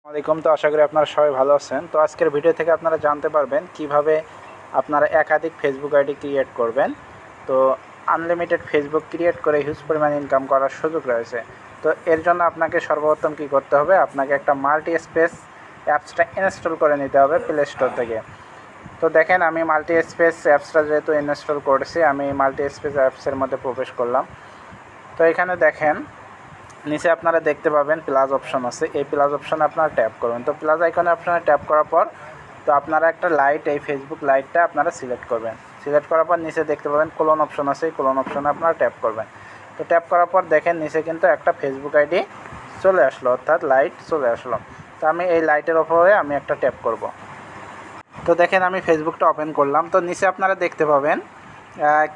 আলাইকুম। তো আশা করি আপনারা সবাই ভালো আছেন। তো আজকের ভিডিও থেকে আপনারা জানতে পারবেন কিভাবে আপনারা একাধিক ফেসবুক আইডি ক্রিয়েট করবেন। তো আনলিমিটেড ফেসবুক ক্রিয়েট করে হিউজ পরিমাণ ইনকাম করার সুযোগ রয়েছে। তো এর জন্য আপনাকে সর্বপ্রথম কী করতে হবে, আপনাকে একটা মাল্টি স্পেস অ্যাপসটা ইনস্টল করে নিতে হবে প্লে স্টোর থেকে। তো দেখেন, আমি মাল্টি স্পেস অ্যাপসটা যেহেতু ইনস্টল করেছি, আমি মাল্টি স্পেস অ্যাপসের মধ্যে প্রবেশ করলাম। তো এখানে দেখেন নিচে আপনারা দেখতে পাবেন প্লাস অপশন আছে। এই প্লাস অপশনে আপনারা ট্যাপ করবেন। তো প্লাস আইকনে অপশনে ট্যাপ করার পর তো আপনারা একটা লাইট, এই ফেসবুক লাইটটা আপনারা সিলেক্ট করবেন। সিলেক্ট করার পর নিচে দেখতে পাবেন কোলন অপশন আছে, এই কোলন অপশনে আপনারা ট্যাপ করবেন। তো ট্যাপ করার পর দেখেন নিচে কিন্তু একটা ফেসবুক আইডি চলে আসলো, অর্থাৎ লাইট চলে আসলো। তো আমি এই লাইটের ওপরে আমি একটা ট্যাপ করব। তো দেখেন আমি ফেসবুকটা ওপেন করলাম। তো নিচে আপনারা দেখতে পাবেন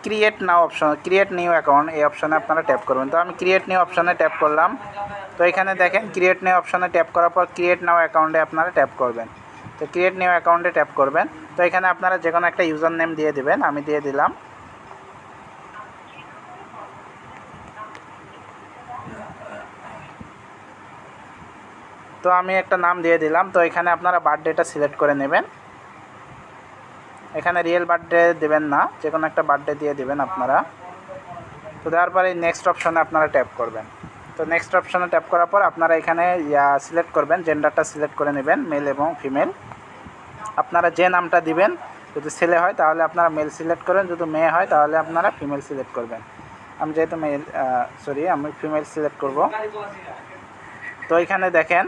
ক্রিয়েট নাও অপশন, ক্রিয়েট নিউ অ্যাকাউন্ট, এই অপশনে আপনারা ট্যাপ করবেন। তো আমি ক্রিয়েট নিউ অপশনে ট্যাপ করলাম। তো এখানে দেখেন ক্রিয়েট নিউ অপশনে ট্যাপ করার পর ক্রিয়েট নাও অ্যাকাউন্টে আপনারা ট্যাপ করবেন। তো ক্রিয়েট নিউ অ্যাকাউন্টে ট্যাপ করবেন। তো এখানে আপনারা যে কোনো একটা ইউজার নেম দিয়ে দেবেন। আমি দিয়ে দিলাম। তো আমি একটা নাম দিয়ে দিলাম। তো এখানে আপনারা বার্থডেটা সিলেক্ট করে নেবেন। এখানে রিয়েল বার্থডে দেবেন না, যে কোনো একটা বার্থডে দিয়ে দেবেন আপনারা। তো দেওয়ার পরে নেক্সট অপশনে আপনারা ট্যাপ করবেন। তো নেক্সট অপশনে ট্যাপ করার পর আপনারা এখানে সিলেক্ট করবেন, জেন্ডারটা সিলেক্ট করে নেবেন, মেল এবং ফিমেল। আপনারা যে নামটা দিবেন, যদি ছেলে হয় তাহলে আপনারা মেল সিলেক্ট করবেন, যদি মেয়ে হয় তাহলে আপনারা ফিমেল সিলেক্ট করবেন। আমি যেহেতু আমি ফিমেল সিলেক্ট করব। তো এখানে দেখেন,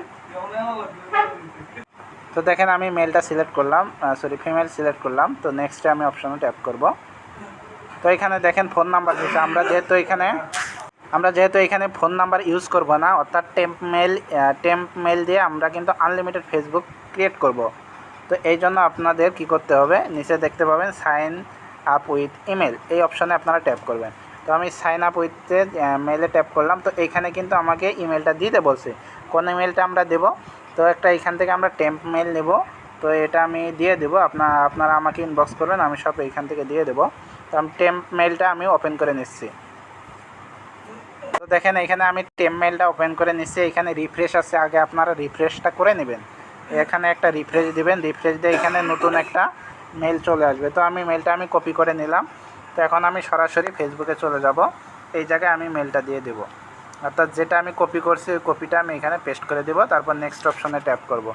আমি মেলটা সিলেক্ট করলাম, ফিমেল সিলেক্ট করলাম। তো নেক্সটে আমি অপশনে ট্যাপ করব। তো এখানে দেখেন ফোন নাম্বার দিচ্ছে। আমরা যেহেতু এখানে ফোন নাম্বার ইউজ করব না, অর্থাৎ টেম্প মেল দিয়ে আমরা কিন্তু আনলিমিটেড ফেসবুক ক্রিয়েট করব। তো এই জন্য আপনাদের কি করতে হবে, নিচে দেখতে পাবেন সাইন আপ উইথ ইমেল, এই অপশানে আপনারা ট্যাপ করবেন। তো আমি সাইন আপ উইথে মেলে ট্যাপ করলাম। তো এইখানে কিন্তু আমাকে ইমেলটা দিতে বলছে, কোন ইমেলটা আমরা দেব। তো একটা এইখান থেকে আমরা টেম্প মেল নেব। তো এটা আমি দিয়ে দেবো, আপনারা আমাকে ইনবক্স করবেন, আমি সব এইখান থেকে দিয়ে দেবো। তো আমি টেম্প মেলটা আমি ওপেন করে নিচ্ছি। তো দেখেন এখানে আমি টেম্প মেলটা ওপেন করে নিচ্ছি। এখানে রিফ্রেশ আছে, আগে আপনারা রিফ্রেশটা করে নেবেন। এখানে একটা রিফ্রেশ দিবেন, রিফ্রেশ দিয়ে এখানে নতুন একটা মেল চলে আসবে। তো আমি মেলটা কপি করে নিলাম। তো এখন আমি সরাসরি ফেসবুকে চলে যাব। এই জায়গায় আমি মেলটা দিয়ে দেব, অর্থাৎ যেটা আমি কপি করছি ওই কপিটা আমি এখানে পেস্ট করে দেব। তারপর নেক্সট অপশনে ট্যাপ করব।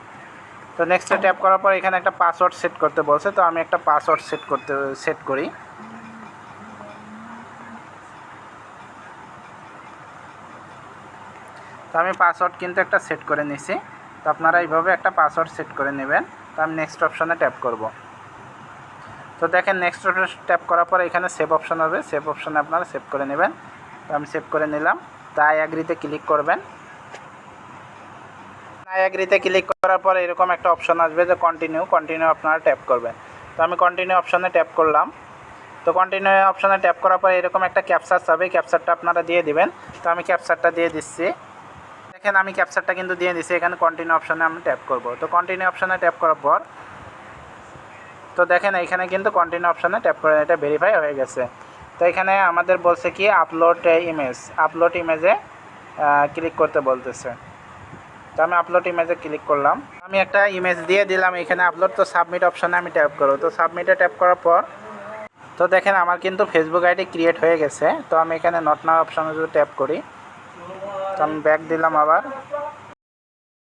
তো নেক্সটে ট্যাপ করার পর এখানে একটা পাসওয়ার্ড সেট করতে বলছে। তো আমি একটা পাসওয়ার্ড সেট করি। তো আমি পাসওয়ার্ড কিন্তু একটা সেট করে নিছি। তো আপনারা এইভাবে একটা পাসওয়ার্ড সেট করে নেবেন। তো আমি নেক্সট অপশনে ট্যাপ করব। তো দেখেন নেক্সট অপশনে ট্যাপ করার পর এখানে সেভ অপশন হবে, সেভ অপশনে আপনারা সেভ করে নেবেন। তো আমি সেভ করে নিলাম। তো আই অ্যাগ্রিতে ক্লিক করবেন। আই অ্যাগ্রিতে ক্লিক করার পর এরকম একটা অপশন আসবে যে কন্টিনিউ আপনারা ট্যাপ করবেন। তো আমি কন্টিনিউ অপশনে ট্যাপ করলাম। তো কন্টিনিউ অপশনে ট্যাপ করার পর এরকম একটা ক্যাপচার হবে, ক্যাপচারটা আপনারা দিয়ে দিবেন। তো আমি ক্যাপচারটা দিয়ে দিচ্ছি। দেখেন আমি ক্যাপচারটা কিন্তু দিয়ে দিচ্ছি। এখানে কন্টিনিউ অপশনে আমি ট্যাপ করব। তো কন্টিনিউ অপশনে ট্যাপ করার পর তো দেখেন এখানে কিন্তু কন্টিনিউ অপশনে ট্যাপ করে এটা ভেরিফাই হয়ে গেছে। তো এখানে আমাদের বলছে কি আপলোড ইমেজে ক্লিক করতে বলতেছে। তো আমি আপলোড ইমেজে ক্লিক করলাম। আমি একটা ইমেজ দিয়ে দিলাম এখানে আপলোড। তো সাবমিট অপশনে আমি ট্যাপ করব। তো সাবমিটে ট্যাপ করার পর তো দেখেন আমার কিন্তু ফেসবুক আইডি ক্রিয়েট হয়ে গেছে। তো আমি এখানে নট নাও অপশনে যদি ট্যাপ করি, তো আমি ব্যাক দিলাম আবার।